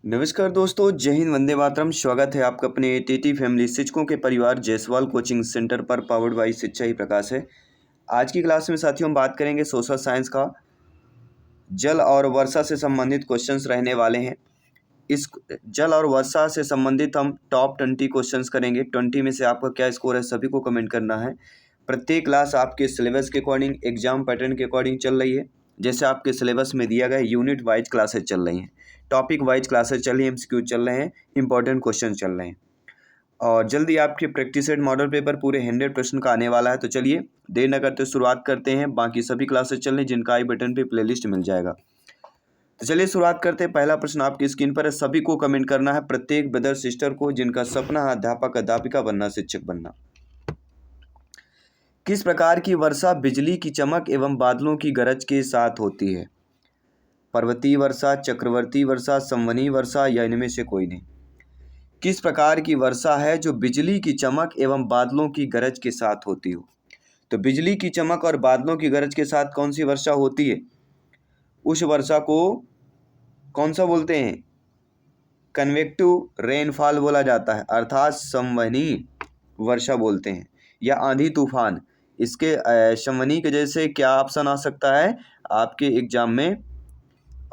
नमस्कार दोस्तों, जय हिंद, वंदे मातरम। स्वागत है आपका अपने टीटी फैमिली शिक्षकों के परिवार जायसवाल कोचिंग सेंटर पर, पावर्ड बाय शिक्षा ही प्रकाश है। आज की क्लास में साथियों हम बात करेंगे सोशल साइंस का जल और वर्षा से संबंधित क्वेश्चंस रहने वाले हैं। इस जल और वर्षा से संबंधित हम टॉप 20 क्वेश्चंस करेंगे। 20 में से आपका क्या स्कोर है सभी को कमेंट करना है। प्रत्येक क्लास आपके सिलेबस के अकॉर्डिंग, एग्जाम पैटर्न के अकॉर्डिंग चल रही है। जैसे आपके सिलेबस में दिया गया यूनिट वाइज क्लासेज चल रही हैं, टॉपिक वाइज क्लासेज चल रही हैं, एमसीक्यू चल रहे हैं, इंपॉर्टेंट क्वेश्चन चल रहे हैं और जल्दी आपके प्रैक्टिस सेट मॉडल पेपर पूरे 100 प्रश्न का आने वाला है। तो चलिए देर न करते शुरुआत करते हैं। बाकी सभी क्लासेज चल रही हैं जिनका आई बटन पे प्लेलिस्ट मिल जाएगा। तो चलिए शुरुआत करते हैं। पहला प्रश्न आपकी स्क्रीन पर है, सभी को कमेंट करना है, प्रत्येक ब्रदर सिस्टर को जिनका सपना है अध्यापक अध्यापिका बनना, शिक्षक बनना। किस प्रकार की वर्षा बिजली की चमक एवं बादलों की गरज के साथ होती है? पर्वतीय वर्षा, चक्रवर्ती वर्षा, संवहनी वर्षा या इनमें से कोई नहीं? किस प्रकार की वर्षा है जो बिजली की चमक एवं बादलों की गरज के साथ होती हो? तो बिजली की चमक और बादलों की गरज के साथ कौन सी वर्षा होती है? उस वर्षा को कौन सा बोलते हैं? कन्वेक्टिव रेनफॉल बोला जाता है, अर्थात संवहनी वर्षा बोलते हैं, या आंधी तूफान। इसके संवहनी के जैसे क्या ऑप्शन आ सकता है आपके एग्जाम में?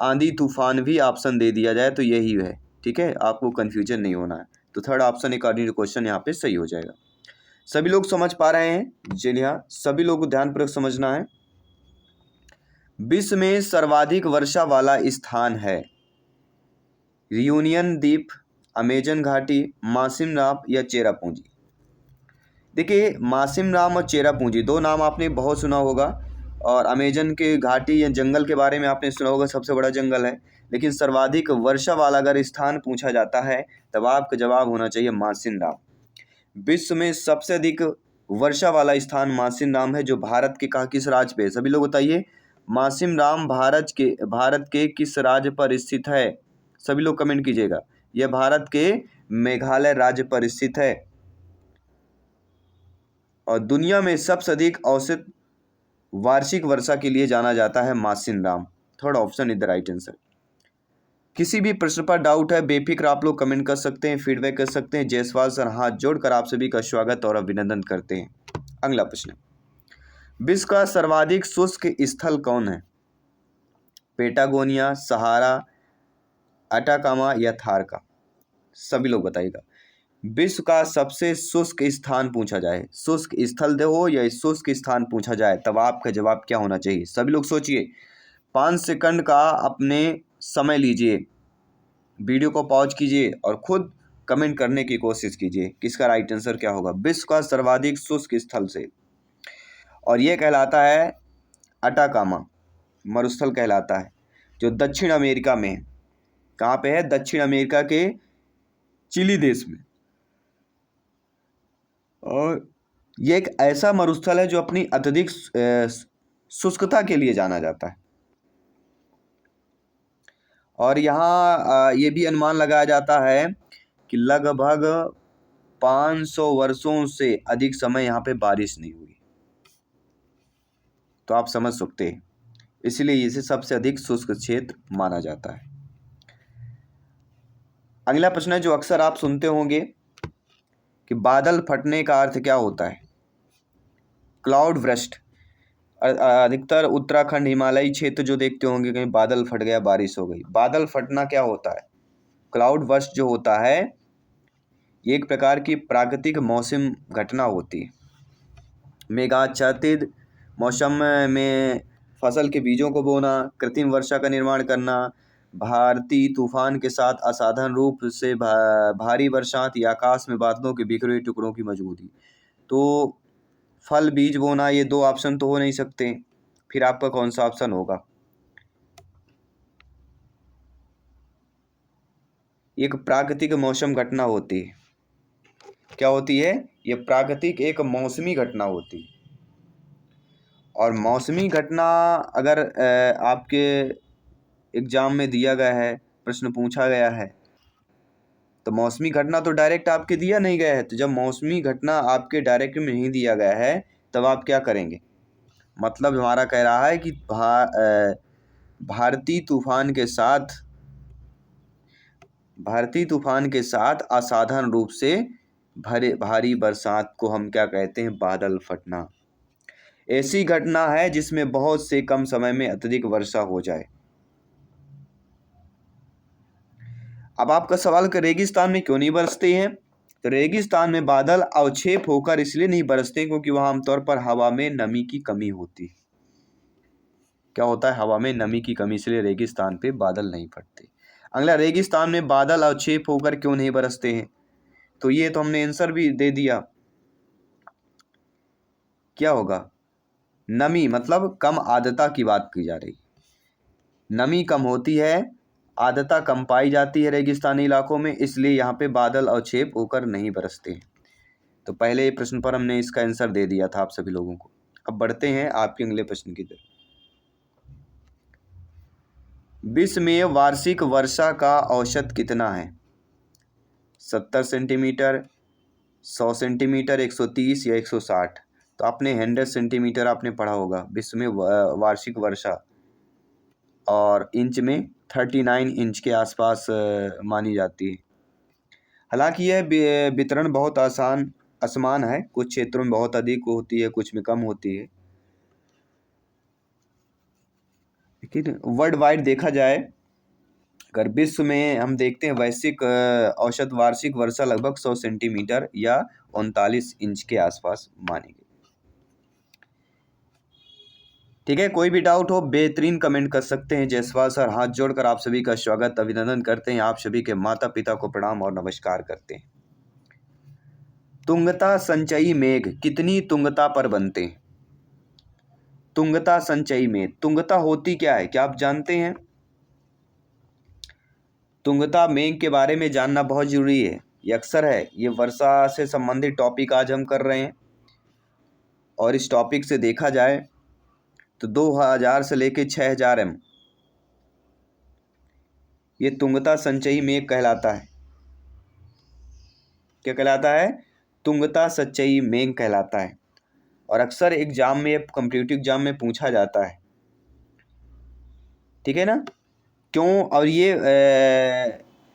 आंधी तूफान भी ऑप्शन दे दिया जाए तो यही है। ठीक है, आपको कन्फ्यूजन नहीं होना है। तो third option according to question यहाँ पे सही हो जाएगा। सभी लोग समझ पा रहे हैं? जी हाँ, सभी लोग को ध्यानपूर्वक समझना है। विश्व में सर्वाधिक वर्षा वाला स्थान है? रियूनियन द्वीप, अमेजन घाटी, मासिम राम या चेरापूंजी? देखिए, मासिम राम और चेरापूंजी दो नाम आपने बहुत सुना होगा, और अमेजन के घाटी या जंगल के बारे में आपने सुना होगा, सबसे बड़ा जंगल है। लेकिन सर्वाधिक वर्षा वाला अगर स्थान पूछा जाता है तब आपका जवाब होना चाहिए मासिम राम। विश्व में सबसे अधिक वर्षा वाला स्थान मासिम राम है, जो भारत के किस राज्य पे है? सभी लोग बताइए, मासिम राम भारत के किस राज्य पर स्थित है? सभी लोग कमेंट कीजिएगा। यह भारत के मेघालय राज्य पर स्थित है। और दुनिया में सबसे अधिक औसत वार्षिक वर्षा के लिए जाना जाता है Mawsynram. Third option is the right answer. किसी भी प्रश्न पर डाउट है बेफिक्र आप लोग कमेंट कर सकते हैं, फीडबैक कर सकते हैं। जायसवाल सर हाथ जोड़कर आप सभी का स्वागत और अभिनंदन करते हैं। अगला प्रश्न, विश्व का सर्वाधिक शुष्क स्थल कौन है? पेटागोनिया, सहारा, अटाकामा या थार का? सभी लोग बताइएगा। विश्व का सबसे शुष्क स्थान पूछा जाए, शुष्क स्थल हो या शुष्क स्थान पूछा जाए, तब आपका जवाब क्या होना चाहिए? सभी लोग सोचिए, 5 सेकंड का अपने समय लीजिए, वीडियो को पॉज कीजिए और खुद कमेंट करने की कोशिश कीजिए किसका राइट आंसर क्या होगा। विश्व का सर्वाधिक शुष्क स्थल से, और यह कहलाता है अटाकामा मरुस्थल कहलाता है, जो दक्षिण अमेरिका में है। कहाँ पे है? दक्षिण अमेरिका के चिली देश में। और ये एक ऐसा मरुस्थल है जो अपनी अत्यधिक शुष्कता के लिए जाना जाता है। और यहाँ ये भी अनुमान लगाया जाता है कि लगभग 500 वर्षों से अधिक समय यहाँ पे बारिश नहीं हुई। तो आप समझ सकते हैं, इसलिए इसे सबसे अधिक शुष्क क्षेत्र माना जाता है। अगला प्रश्न है जो अक्सर आप सुनते होंगे कि बादल फटने का अर्थ क्या होता है? Cloud burst. अधिकतर उत्तराखंड, हिमालयी क्षेत्र जो देखते होंगे, कहीं बादल फट गया, बारिश हो गई। बादल फटना क्या होता है? क्लाउड बर्स्ट जो होता है, ये एक प्रकार की प्राकृतिक मौसम घटना होती है। मेघाच्छादित मौसम में फसल के बीजों को बोना, कृत्रिम वर्षा का निर्माण करना, भारतीय तूफान के साथ असाधारण रूप से भारी बरसात या आकाश में बादलों के बिखरे हुए टुकड़ों की मौजूदगी। तो फल बीज बोना, ये दो ऑप्शन तो हो नहीं सकते। फिर आपका कौन सा ऑप्शन होगा? एक प्राकृतिक मौसम घटना होती है। क्या होती है? ये प्राकृतिक एक मौसमी घटना होती है। और मौसमी घटना अगर आपके एग्जाम में दिया गया है, प्रश्न पूछा गया है, तो मौसमी घटना तो डायरेक्ट आपके दिया नहीं गया है। तो जब मौसमी घटना आपके डायरेक्ट में नहीं दिया गया है तब आप क्या करेंगे? मतलब हमारा कह रहा है कि भारतीय तूफान के साथ भारतीय तूफान के साथ असाधारण रूप से भारी बरसात को हम क्या कहते हैं? बादल फटना। ऐसी घटना है जिसमें बहुत से कम समय में अत्यधिक वर्षा हो जाए। अब आपका सवाल कि रेगिस्तान में क्यों नहीं बरसते हैं? तो रेगिस्तान में बादल अवक्षेप होकर इसलिए नहीं बरसते क्योंकि वहां आमतौर पर हवा में नमी की कमी होती है। क्या होता है? हवा में नमी की कमी, इसलिए रेगिस्तान पे बादल नहीं फटते। अगला, रेगिस्तान में बादल अवक्षेप होकर क्यों नहीं बरसते हैं? तो ये तो हमने आंसर भी दे दिया। क्या होगा? नमी मतलब कम आर्द्रता की बात की जा रही। नमी कम होती है, आर्द्रता कम पाई जाती है रेगिस्तानी इलाकों में, इसलिए यहाँ पे बादल अवक्षेप होकर नहीं बरसते हैं। तो पहले प्रश्न पर हमने इसका आंसर दे दिया था आप सभी लोगों को। अब बढ़ते हैं आपके अगले प्रश्न की तरफ। विश्व में वार्षिक वर्षा का औसत कितना है? 70 सेंटीमीटर, 100 सेंटीमीटर, 130 या 160? तो आपने 100 सेंटीमीटर आपने पढ़ा होगा विश्व में वार्षिक वर्षा, और इंच में 39 इंच के आसपास मानी जाती है। हालांकि यह वितरण बहुत असमान है, कुछ क्षेत्रों में बहुत अधिक होती है, कुछ में कम होती है। लेकिन वर्ल्ड वाइड देखा जाए, अगर विश्व में हम देखते हैं, वैश्विक औसत वार्षिक वर्षा लगभग 100 सेंटीमीटर या 39 इंच के आसपास मानी गई। ठीक है, कोई भी डाउट हो बेहतरीन कमेंट कर सकते हैं। जयसवाल सर, हाथ जोड़कर आप सभी का स्वागत अभिनंदन करते हैं। आप सभी के माता पिता को प्रणाम और नमस्कार करते हैं। तुंगता संचयी मेघ कितनी तुंगता पर बनते हैं? तुंगता संचयी मेघ, तुंगता होती क्या है, क्या आप जानते हैं? तुंगता मेघ के बारे में जानना बहुत जरूरी है, ये अक्सर है। ये वर्षा से संबंधित टॉपिक आज हम कर रहे हैं, और इस टॉपिक से देखा जाए तो 2000 से लेके 6000 एम ये तुंगता संचयी मेघ कहलाता है। क्या कहलाता है? तुंगता संचयी मेघ कहलाता है, और अक्सर एग्जाम में, कॉम्पिटिटिव एग्जाम में पूछा जाता है। ठीक है ना? क्यों? और ये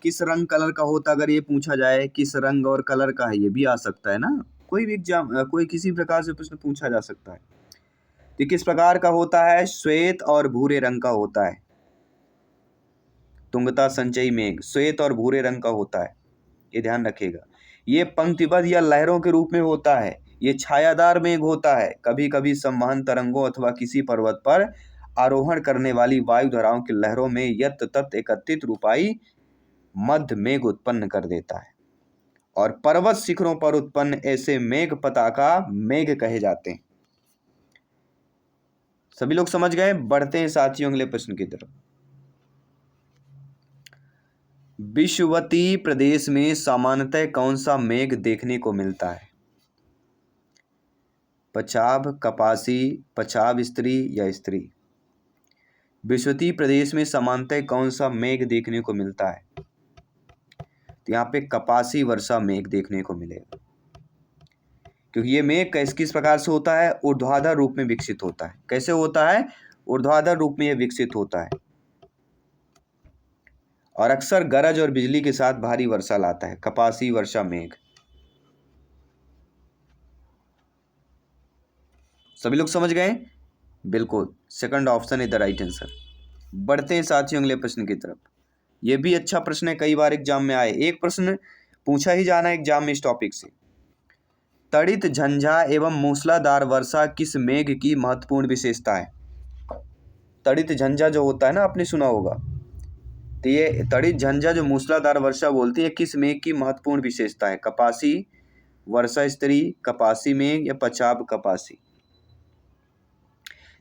किस रंग कलर का होता, अगर ये पूछा जाए किस रंग और कलर का है, ये भी आ सकता है ना। कोई भी एग्जाम, कोई किसी प्रकार से प्रश्न पूछा जा सकता है। तो किस प्रकार का होता है? श्वेत और भूरे रंग का होता है। तुंगता संचयी मेघ श्वेत और भूरे रंग का होता है, ये ध्यान रखिएगा। ये पंक्तिबद्ध या लहरों के रूप में होता है। ये छायादार मेघ होता है। कभी कभी संवहन तरंगों अथवा किसी पर्वत पर आरोहण करने वाली वायु धाराओं की लहरों में यत तत एकत्रित रूपाई मध्य मेघ उत्पन्न कर देता है, और पर्वत शिखरों पर उत्पन्न ऐसे मेघ पताका मेघ कहे जाते हैं। सभी लोग समझ गए? बढ़ते हैं साथियों अगले प्रश्न की तरफ। विषुवतीय प्रदेश में सामान्यतः कौन सा मेघ देखने को मिलता है? पछाब, कपासी, पछाब स्त्री या स्त्री? विषुवतीय प्रदेश में सामान्यतः कौन सा मेघ देखने को मिलता है? तो यहाँ पे कपासी वर्षा मेघ देखने को मिलेगा, क्योंकि ये मेघ किस प्रकार से होता है? ऊर्ध्वाधर रूप में विकसित होता है। कैसे होता है? ऊर्ध्वाधर रूप में यह विकसित होता है, और अक्सर गरज और बिजली के साथ भारी वर्षा लाता है। कपासी वर्षा मेघ। सभी लोग समझ गए? बिल्कुल, second option is the right answer. बढ़ते हैं साथियों अगले प्रश्न की तरफ। यह भी अच्छा प्रश्न है, कई बार एग्जाम में आए। एक प्रश्न पूछा ही जाना है एग्जाम में इस टॉपिक से। तड़ित झंझा एवं मूसलाधार वर्षा किस मेघ की महत्वपूर्ण विशेषता है? तड़ित झंझा जो होता है ना, आपने सुना होगा। तो ये तड़ित झंझा जो मूसलाधार वर्षा बोलती है, किस मेघ की महत्वपूर्ण विशेषता है? कपासी वर्षा स्त्री, कपासी मेघ या पछाब कपासी?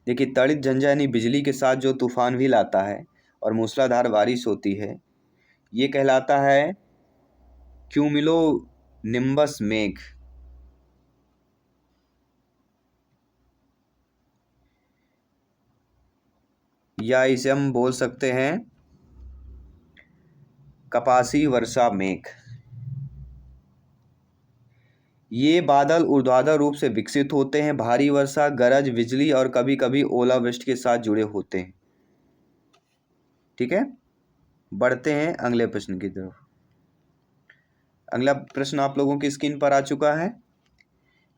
देखिए, तड़ित झंझा यानी बिजली के साथ जो तूफान भी लाता है और मूसलाधार बारिश होती है, ये कहलाता है क्यूमिलो निम्बस मेघ। या इसे हम बोल सकते हैं कपासी वर्षा मेघ। ये बादल ऊर्ध्वाधर रूप से विकसित होते हैं। भारी वर्षा, गरज, बिजली और कभी कभी ओलावृष्टि के साथ जुड़े होते हैं। ठीक है, बढ़ते हैं अगले प्रश्न की तरफ। अगला प्रश्न आप लोगों की स्क्रीन पर आ चुका है।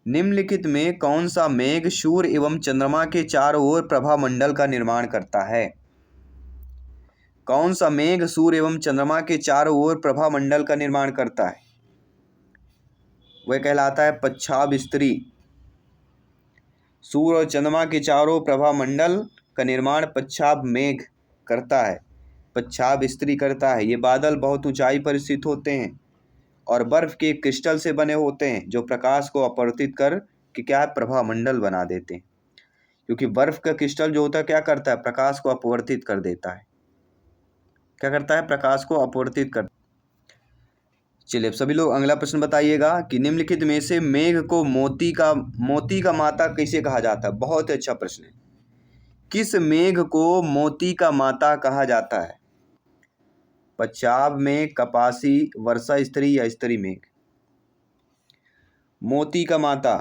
निम्नलिखित में कौन सा मेघ सूर्य एवं चंद्रमा के चारों ओर प्रभामंडल का निर्माण करता है? कौन सा मेघ सूर्य एवं चंद्रमा के चारों ओर प्रभामंडल का निर्माण करता है? वह कहलाता है पच्छाब स्त्री। सूर्य और चंद्रमा के चारों प्रभामंडल का निर्माण पच्छाब मेघ करता है, पच्छाब स्त्री करता है। ये बादल बहुत ऊंचाई पर स्थित होते हैं और बर्फ के क्रिस्टल से बने होते हैं जो प्रकाश को अपवर्तित कर कि क्या है, प्रभामंडल बना देते हैं। क्योंकि बर्फ का क्रिस्टल जो होता है क्या करता है, प्रकाश को अपवर्तित कर देता है। क्या करता है, प्रकाश को अपवर्तित कर। चलिए सभी लोग अगला प्रश्न बताइएगा कि निम्नलिखित में से मेघ को मोती का माता कैसे कहा जाता है? बहुत अच्छा प्रश्न है। किस मेघ को मोती का माता कहा जाता है? पच्छाब मेघ, कपासी, वर्षा स्त्री या स्त्री मेघ? मोती का माता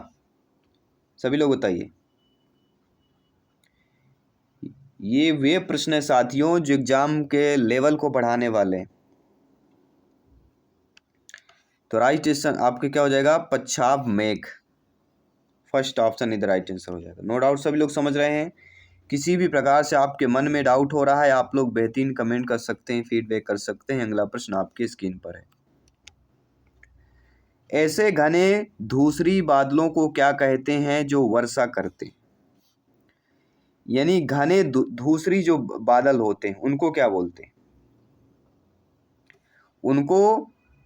सभी लोग बताइए। ये वे प्रश्न है साथियों जो एग्जाम के लेवल को बढ़ाने वाले हैं। तो राइट आंसर आपके क्या हो जाएगा, पच्छाब मेघ। फर्स्ट ऑप्शन इधर राइट आंसर हो जाएगा। नो डाउट सभी लोग समझ रहे हैं। किसी भी प्रकार से आपके मन में डाउट हो रहा है आप लोग बेहतरीन कमेंट कर सकते हैं, फीडबैक कर सकते हैं। अगला प्रश्न आपकी स्क्रीन पर है। ऐसे घने धूसरी बादलों को क्या कहते हैं जो वर्षा करते हैं? यानी घने धूसरी जो बादल होते हैं उनको क्या बोलते हैं? उनको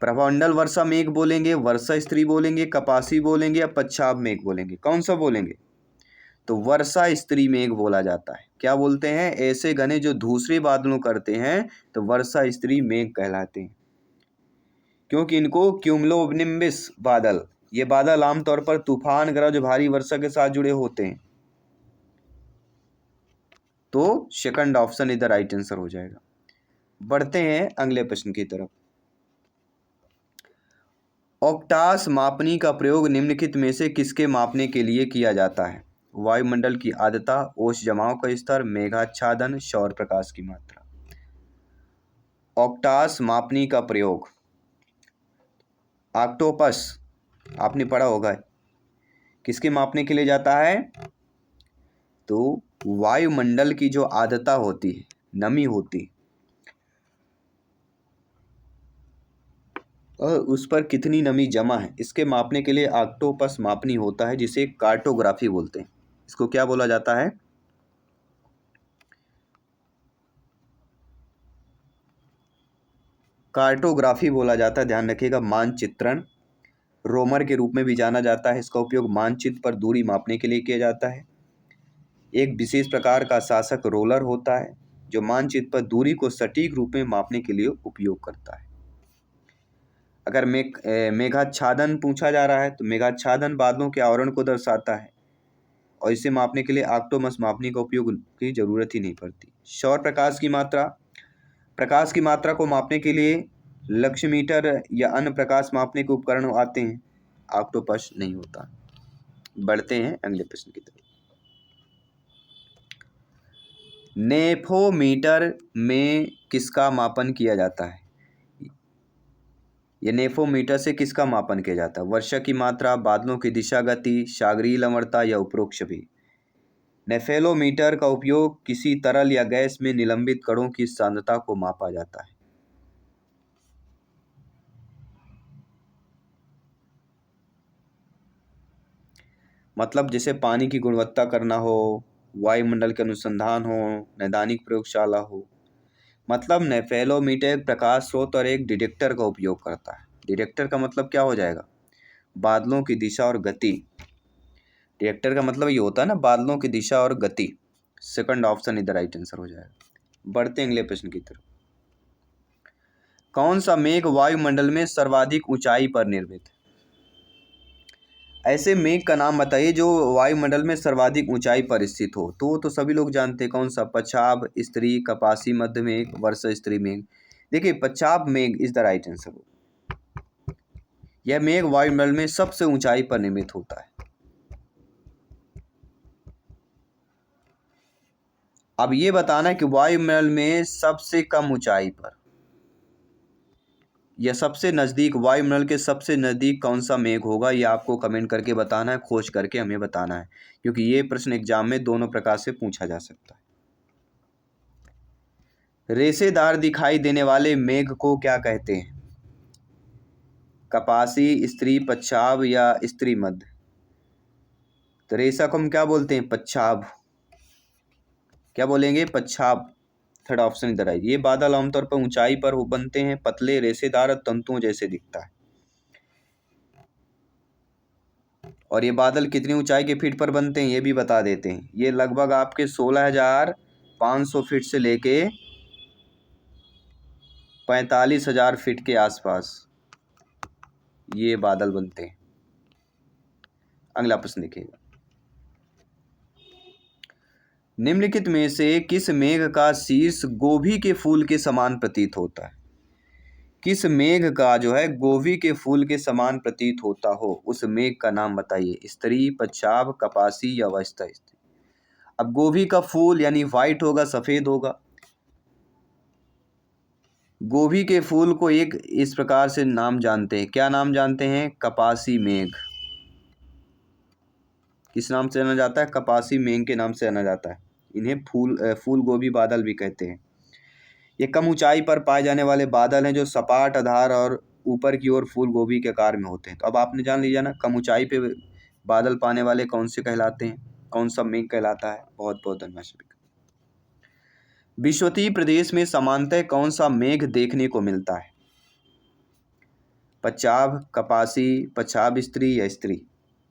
प्रभामंडल वर्षा मेघ बोलेंगे, वर्षा स्त्री बोलेंगे, कपासी बोलेंगे या पच्छाब मेघ बोलेंगे? कौन सा बोलेंगे? तो वर्षा स्त्री मेघ बोला जाता है। क्या बोलते हैं? ऐसे घने जो धूसरे बादलों करते हैं तो वर्षा स्त्री मेघ कहलाते हैं। क्योंकि इनको क्यूमुलोनिम्बस बादल, ये बादल आमतौर पर तूफान ग्रह जो भारी वर्षा के साथ जुड़े होते हैं। तो सेकंड ऑप्शन इधर राइट आंसर हो जाएगा। बढ़ते हैं अगले प्रश्न की तरफ। ऑक्टास मापनी का प्रयोग निम्नलिखित में से किसके मापने के लिए किया जाता है? वायुमंडल की आर्द्रता, ओस जमाव का स्तर, मेघाच्छादन, सौर प्रकाश की मात्रा। ऑक्टास मापनी का प्रयोग, ऑक्टोपस आपने पढ़ा होगा, किसके मापने के लिए जाता है? तो वायुमंडल की जो आर्द्रता होती है, नमी होती है, और उस पर कितनी नमी जमा है इसके मापने के लिए ऑक्टोपस मापनी होता है, जिसे कार्टोग्राफी बोलते हैं। इसको क्या बोला जाता है? कार्टोग्राफी बोला जाता है। ध्यान रखिएगा। मानचित्रण, रोमर के रूप में भी जाना जाता है। इसका उपयोग मानचित्र पर दूरी मापने के लिए किया जाता है। एक विशेष प्रकार का शासक रोलर होता है जो मानचित्र पर दूरी को सटीक रूप में मापने के लिए उपयोग करता है। अगर मेघाच्छादन पूछा जा रहा है तो मेघाच्छादन बादलों के आवरण को दर्शाता है और इसे मापने के लिए ऑक्टोपस मापनी का उपयोग की जरूरत ही नहीं पड़ती। सौर प्रकाश की मात्रा, प्रकाश की मात्रा को मापने के लिए लक्ष्मीमीटर या अन्य प्रकाश मापने के उपकरण आते हैं, ऑक्टोपस नहीं होता। बढ़ते हैं अगले प्रश्न की तरफ। नेफोमीटर में किसका मापन किया जाता है? ये नेफोमीटर से किसका मापन किया जाता है? वर्षा की मात्रा, बादलों की दिशा, गति, सागरीय लवणता या उपरोक्त सभी। नेफेलोमीटर का उपयोग किसी तरल या गैस में निलंबित कणों की सांद्रता को मापा जाता है। मतलब जैसे पानी की गुणवत्ता करना हो, वायुमंडल के अनुसंधान हो, नैदानिक प्रयोगशाला हो। मतलब नेफेलोमीटर प्रकाश स्रोत और एक डिटेक्टर का उपयोग करता है। डिटेक्टर का मतलब क्या हो जाएगा? बादलों की दिशा और गति। डिटेक्टर का मतलब ये होता है ना, बादलों की दिशा और गति। सेकंड ऑप्शन इधर राइट आंसर हो जाएगा। बढ़ते हैं अगले प्रश्न की तरफ। कौन सा मेघ वायुमंडल में सर्वाधिक ऊंचाई पर निर्मित है? ऐसे मेघ का नाम बताइए जो वायुमंडल में सर्वाधिक ऊंचाई पर स्थित हो। तो सभी लोग जानते हैं कौन सा, पच्छाब स्त्री, कपासी मध्य मेघ, वर्षा स्त्री मेघ। देखिए पच्छाब मेघ इज द राइट आंसर। यह मेघ वायुमंडल में सबसे ऊंचाई पर निर्मित होता है। अब ये बताना है कि वायुमंडल में सबसे कम ऊंचाई पर। या सबसे नज़दीक, वायुमंडल के सबसे नज़दीक कौन सा मेघ होगा, ये आपको कमेंट करके बताना है, खोज करके हमें बताना है, क्योंकि ये प्रश्न एग्जाम में दोनों प्रकार से पूछा जा सकता है। रेशेदार दिखाई देने वाले मेघ को क्या कहते हैं? कपासी, स्त्री पच्छाव या स्त्री मध्य? तो रेशा को हम क्या बोलते हैं? पच्छाव। क्या बोलेंगे? पच्छाव। थर्ड ऑप्शन इधर है। ये बादल आमतौर पर ऊंचाई पर बनते हैं, पतले रेशेदार तंतुओं जैसे दिखता है। और ये बादल कितनी ऊंचाई के फीट पर बनते हैं ये भी बता देते हैं। ये लगभग आपके 16,500 फीट से लेके 45,000 फीट के आसपास ये बादल बनते हैं। अगला प्रश्न देखिएगा, निम्नलिखित में से किस मेघ का शीर्ष गोभी के फूल के समान प्रतीत होता है? किस मेघ का जो है गोभी के फूल के समान प्रतीत होता हो, उस मेघ का नाम बताइए। स्त्री, पच्छाव, कपासी या वस्ता स्त्री? अब गोभी का फूल यानी व्हाइट होगा, सफेद होगा। गोभी के फूल को एक इस प्रकार से नाम जानते हैं, क्या नाम जानते हैं? कपासी मेघ। किस नाम से जाना जाता है? कपासी मेघ के नाम से जाना जाता है। इन्हें फूल गोभी बादल भी कहते हैं। ये कम ऊंचाई पर पाए जाने वाले बादल हैं जो सपाट आधार और ऊपर की ओर फूल गोभी के आकार में होते हैं। तो अब आपने जान लिया ना, कम ऊंचाई पे बादल पाने वाले कौन से कहलाते हैं, कौन सा मेघ कहलाता है। बहुत बहुत धन्यवाद सभी का। विषुवतीय प्रदेश में सामान्यतः कौन सा मेघ देखने को मिलता है? पच्छाव, कपासी, पच्छाव स्त्री या स्त्री?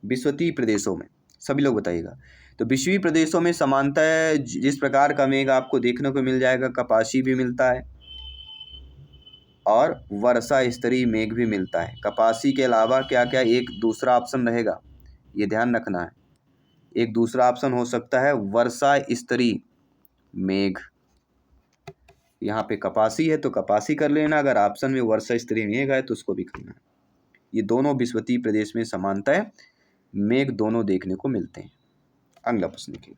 विषुवतीय प्रदेशों में सभी लोग बताइएगा। तो विषुवीय प्रदेशों में सामान्यतः जिस प्रकार का मेघ आपको देखने को मिल जाएगा, कपासी भी मिलता है और वर्षा स्तरीय मेघ भी मिलता है। कपासी के अलावा क्या क्या एक दूसरा ऑप्शन रहेगा, ये ध्यान रखना है। एक दूसरा ऑप्शन हो सकता है वर्षा स्तरीय मेघ। यहाँ पे कपासी है तो कपासी कर लेना, अगर ऑप्शन में वर्षा स्तरीय मेघ है तो उसको भी करना है। ये दोनों विषुवतीय प्रदेश में समानतः मेघ दोनों देखने को मिलते हैं। अगला प्रश्न देखिए,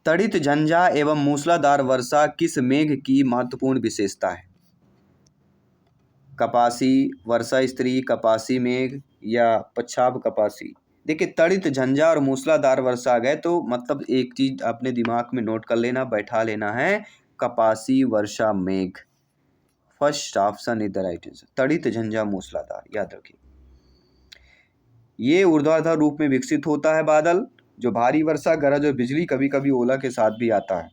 तड़ित झंझा एवं मूसलाधार वर्षा किस मेघ की महत्वपूर्ण विशेषता है? कपासी, वर्षा स्त्री, कपासी मेघ या पच्छाव कपासी? देखिए, तड़ित झंझा और मूसलाधार वर्षा आ गए तो मतलब एक चीज अपने दिमाग में नोट कर लेना, बैठा लेना है, कपासी वर्षा मेघ। First option is the right answer. तड़ित झंझा मूसलाधार याद रखिए। ये ऊर्ध्वाधर रूप में विकसित होता है बादल, जो भारी वर्षा, गरज और बिजली, कभी कभी ओला के साथ भी आता है।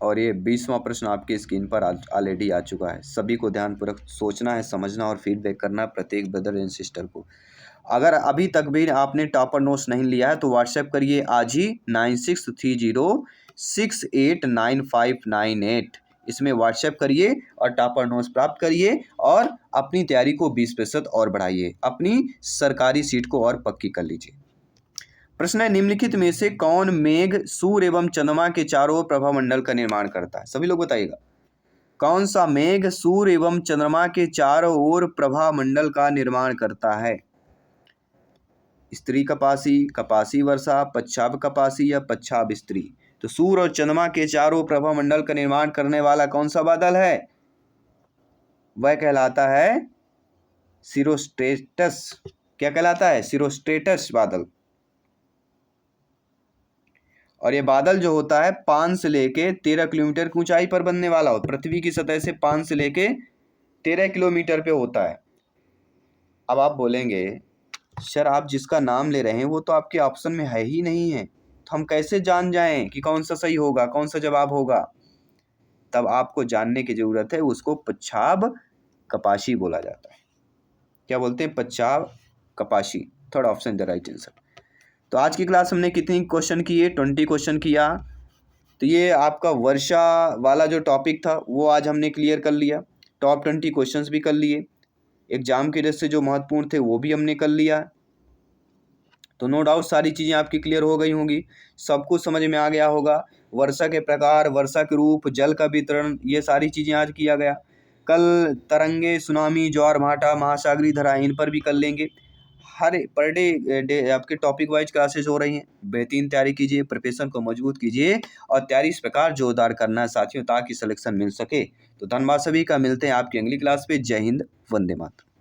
और ये 20वां प्रश्न आपके स्क्रीन पर ऑलरेडी आ चुका है। सभी को ध्यानपूर्वक सोचना है, समझना और फीडबैक करना प्रत्येक ब्रदर एंड सिस्टर को। अगर अभी तक भी आपने टॉपर नोट्स नहीं लिया है तो व्हाट्सएप करिए आज ही 9630689598। इसमें व्हाट्सएप करिए और टॉपर नोट्स प्राप्त करिए और अपनी तैयारी को 20% और बढ़ाइए, अपनी सरकारी सीट को और पक्की कर लीजिए। प्रश्न है, निम्नलिखित में से कौन मेघ सूर्य एवं चंद्रमा के चारों ओर प्रभामंडल का निर्माण करता है? सभी लोग बताइएगा, कौन सा मेघ सूर्य एवं चंद्रमा के चारों ओर प्रभामंडल का निर्माण करता है? स्त्री कपासी, कपासी वर्षा, पच्छाव कपासी या पच्छाव स्त्री? तो सूर्य और चंद्रमा के चारों प्रभामंडल का निर्माण करने वाला कौन सा बादल है? वह कहलाता है सिरोस्ट्रेटस। क्या कहलाता है? सिरोस्ट्रेटस बादल। और ये बादल जो होता है 5 से लेके 13 किलोमीटर की ऊंचाई पर बनने वाला हो, पृथ्वी की सतह से 5 से लेके 13 किलोमीटर पे होता है। अब आप बोलेंगे सर आप जिसका नाम ले रहे हैं वो तो आपके ऑप्शन में है ही नहीं है, तो हम कैसे जान जाएं कि कौन सा सही होगा, कौन सा जवाब होगा? तब आपको जानने की जरूरत है, उसको पच्छाव कपासी बोला जाता है। क्या बोलते हैं? पच्छाव कपासी। Third option the right answer. तो आज की क्लास हमने कितनी क्वेश्चन किए? 20 क्वेश्चन किया। तो ये आपका वर्षा वाला जो टॉपिक था वो आज हमने क्लियर कर लिया। टॉप 20 क्वेश्चंस भी कर लिए, एग्जाम के दृष्टि से जो महत्वपूर्ण थे वो भी हमने कर लिया। तो नो डाउट सारी चीज़ें आपकी क्लियर हो गई होंगी, सब कुछ समझ में आ गया होगा। वर्षा के प्रकार, वर्षा के रूप, जल का वितरण, ये सारी चीज़ें आज किया गया। कल तरंगे, सुनामी, ज्वार भाटा, महासागरीय धारा, इन पर भी कर लेंगे। हर पर डे आपके टॉपिक वाइज क्लासेस हो रही हैं। बेहतरीन तैयारी कीजिए, प्रिपरेशन को मजबूत कीजिए और तैयारी इस प्रकार जोरदार करना है साथियों ताकि सिलेक्शन मिल सके। तो धन्यवाद सभी का, मिलते हैं आपकी अगली क्लास पे। जय हिंद, वंदे मातरम।